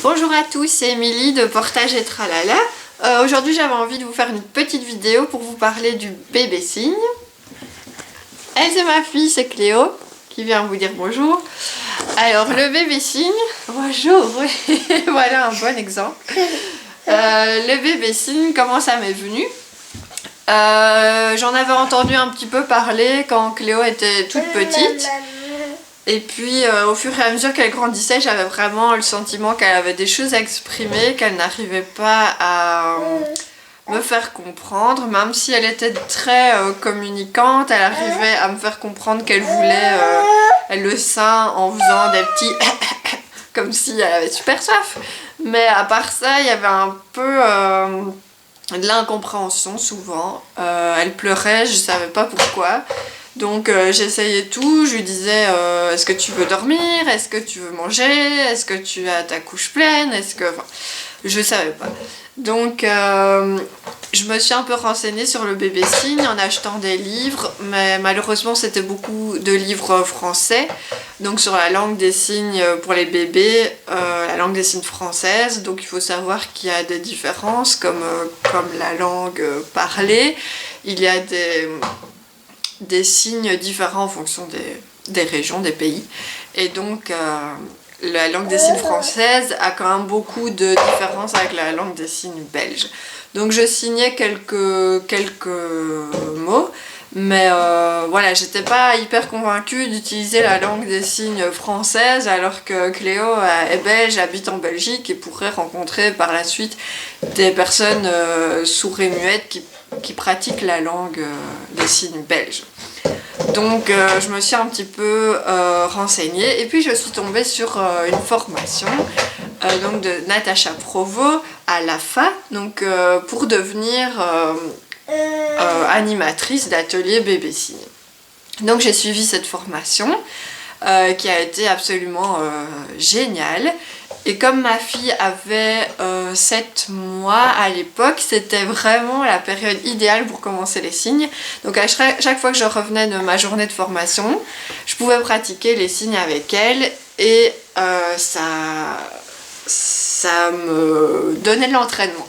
Bonjour à tous, c'est Émilie de Portage et Tralala. Aujourd'hui j'avais envie de vous faire une petite vidéo pour vous parler du bébé cygne. Elle c'est ma fille, c'est Cléo, qui vient vous dire bonjour. Alors le bébé cygne, bonjour, voilà un bon exemple. Le bébé cygne, comment ça m'est venu? J'en avais entendu un petit peu parler quand Cléo était toute petite. Et puis au fur et à mesure qu'elle grandissait, j'avais vraiment le sentiment qu'elle avait des choses à exprimer, qu'elle n'arrivait pas à me faire comprendre. Même si elle était très communicante, elle arrivait à me faire comprendre qu'elle voulait le sein en faisant des petits comme si elle avait super soif. Mais à part ça, il y avait un peu de l'incompréhension souvent. Elle pleurait, je savais pas pourquoi. Donc j'essayais tout, je lui disais est-ce que tu veux dormir, est-ce que tu veux manger, est-ce que tu as ta couche pleine, est-ce que... Enfin, je savais pas. Donc je me suis un peu renseignée sur le bébé cygne en achetant des livres, mais malheureusement c'était beaucoup de livres français, donc sur la langue des signes pour les bébés, la langue des signes française, donc il faut savoir qu'il y a des différences comme la langue parlée, il y a des signes différents en fonction des régions, des pays. Et donc, la langue des signes française a quand même beaucoup de différences avec la langue des signes belge. Donc, je signais quelques mots, mais voilà, j'étais pas hyper convaincue d'utiliser la langue des signes française, alors que Cléo est belge, habite en Belgique et pourrait rencontrer par la suite des personnes sourdes et muettes qui pratiquent la langue des signes belges. Donc je me suis un petit peu renseignée et puis je suis tombée sur une formation donc de Natacha Provost à l'AFA, donc pour devenir animatrice d'atelier bébé cygne. Donc j'ai suivi cette formation qui a été absolument géniale. Et comme ma fille avait 7 mois à l'époque, c'était vraiment la période idéale pour commencer les signes. Donc à chaque fois que je revenais de ma journée de formation, je pouvais pratiquer les signes avec elle et ça me donnait de l'entraînement.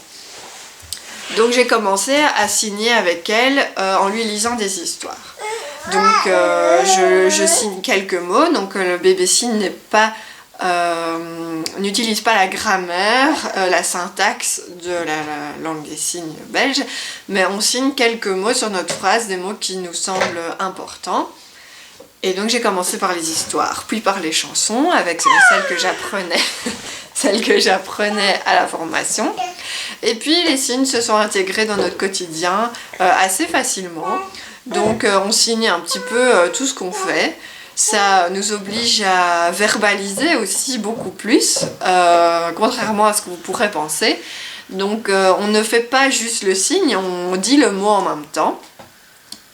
Donc j'ai commencé à signer avec elle en lui lisant des histoires. Donc je signe quelques mots, donc le bébé cygne n'est pas... n'utilise pas la grammaire, la syntaxe de la langue des signes belge, mais on signe quelques mots sur notre phrase, des mots qui nous semblent importants. Et donc j'ai commencé par les histoires, puis par les chansons, avec celles que j'apprenais à la formation. Et puis les signes se sont intégrés dans notre quotidien assez facilement. Donc on signe un petit peu tout ce qu'on fait. Ça nous oblige à verbaliser aussi beaucoup plus, contrairement à ce que vous pourrez penser. Donc on ne fait pas juste le signe, on dit le mot en même temps.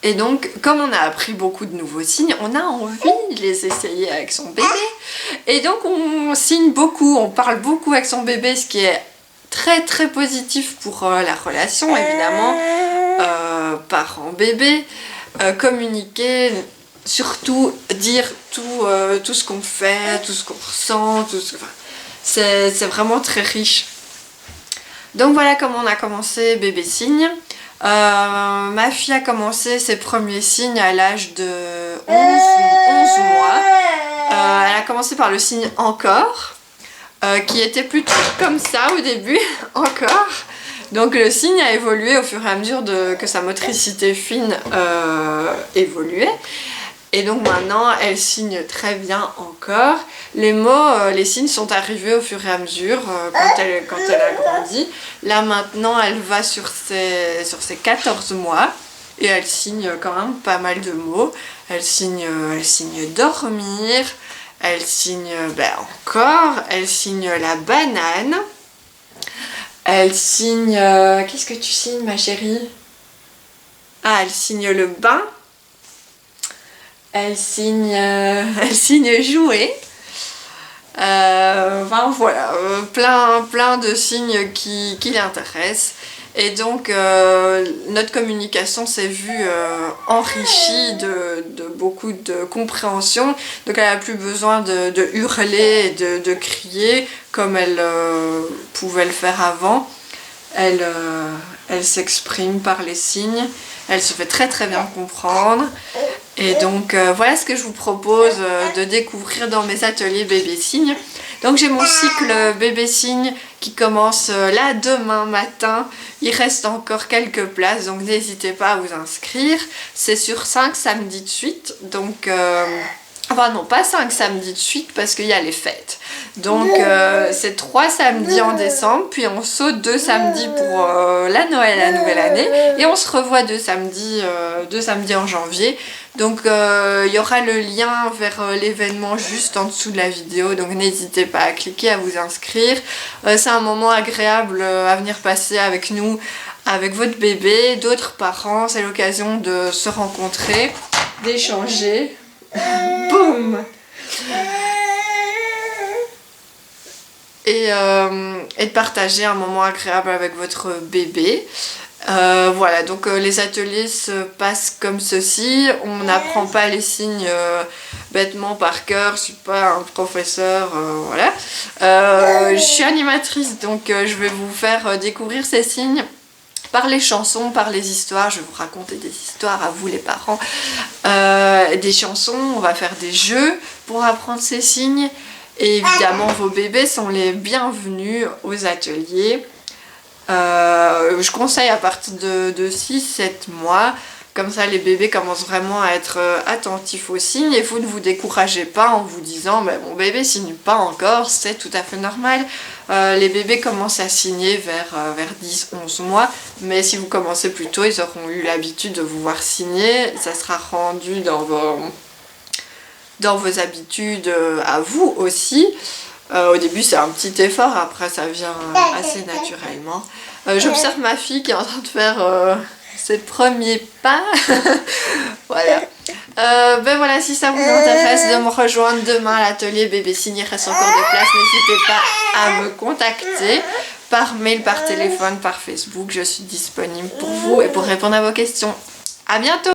Et donc, comme on a appris beaucoup de nouveaux signes, on a envie de les essayer avec son bébé. Et donc on signe beaucoup, on parle beaucoup avec son bébé, ce qui est très très positif pour la relation, évidemment. Parent-bébé, communiquer... Surtout dire tout ce qu'on fait, tout ce qu'on ressent, enfin, c'est vraiment très riche. Donc voilà comment on a commencé bébé cygne. Ma fille a commencé ses premiers signes à l'âge de 11 mois. Elle a commencé par le signe encore, qui était plutôt comme ça au début, encore. Donc le signe a évolué au fur et à mesure que sa motricité fine évoluait. Et donc maintenant, elle signe très bien encore. Les mots, les signes sont arrivés au fur et à mesure quand elle a grandi. Là maintenant, elle va sur ses 14 mois et elle signe quand même pas mal de mots. Elle signe dormir, elle signe encore, elle signe la banane. Elle signe... Qu'est-ce que tu signes ma chérie? Ah, elle signe le bain. Elle signe jouer. Enfin voilà, plein de signes qui l'intéressent. Et donc notre communication s'est vue enrichie de beaucoup de compréhension. Donc elle n'a plus besoin de hurler et de crier comme elle pouvait le faire avant. Elle s'exprime par les signes. Elle se fait très très bien comprendre. Et donc voilà ce que je vous propose de découvrir dans mes ateliers bébé signe. Donc j'ai mon cycle bébé signe qui commence là demain matin. Il reste encore quelques places, donc n'hésitez pas à vous inscrire. C'est sur 5 samedis de suite, donc... Enfin non, pas 5 samedis de suite parce qu'il y a les fêtes. Donc c'est 3 samedis en décembre, puis on saute 2 samedis pour la Noël, la nouvelle année. Et on se revoit 2 samedis en janvier. Donc il y aura le lien vers l'événement juste en dessous de la vidéo. Donc n'hésitez pas à cliquer, à vous inscrire. C'est un moment agréable à venir passer avec nous, avec votre bébé, d'autres parents. C'est l'occasion de se rencontrer, d'échanger. Boum! Et de partager un moment agréable avec votre bébé. Voilà, donc les ateliers se passent comme ceci. On n'apprend pas les signes bêtement par cœur. Je suis pas un professeur, voilà. Je suis animatrice, donc je vais vous faire découvrir ces signes par les chansons, par les histoires. Je vais vous raconter des histoires à vous les parents, des chansons, on va faire des jeux pour apprendre ces signes. Et évidemment vos bébés sont les bienvenus aux ateliers. Je conseille à partir de 6-7 mois. Comme ça les bébés commencent vraiment à être attentifs aux signes et vous ne vous découragez pas en vous disant bah, mon bébé signe pas encore, c'est tout à fait normal. Les bébés commencent à signer vers 10-11 mois, mais si vous commencez plus tôt, ils auront eu l'habitude de vous voir signer, ça sera rendu dans vos habitudes à vous aussi. Au début c'est un petit effort, après ça vient assez naturellement. J'observe ma fille qui est en train de faire ses premiers pas. Voilà. Ben voilà, si ça vous intéresse de me rejoindre demain à l'atelier bébé signe, il reste encore des places, n'hésitez pas à me contacter par mail, par téléphone, par Facebook, je suis disponible pour vous et pour répondre à vos questions. À bientôt!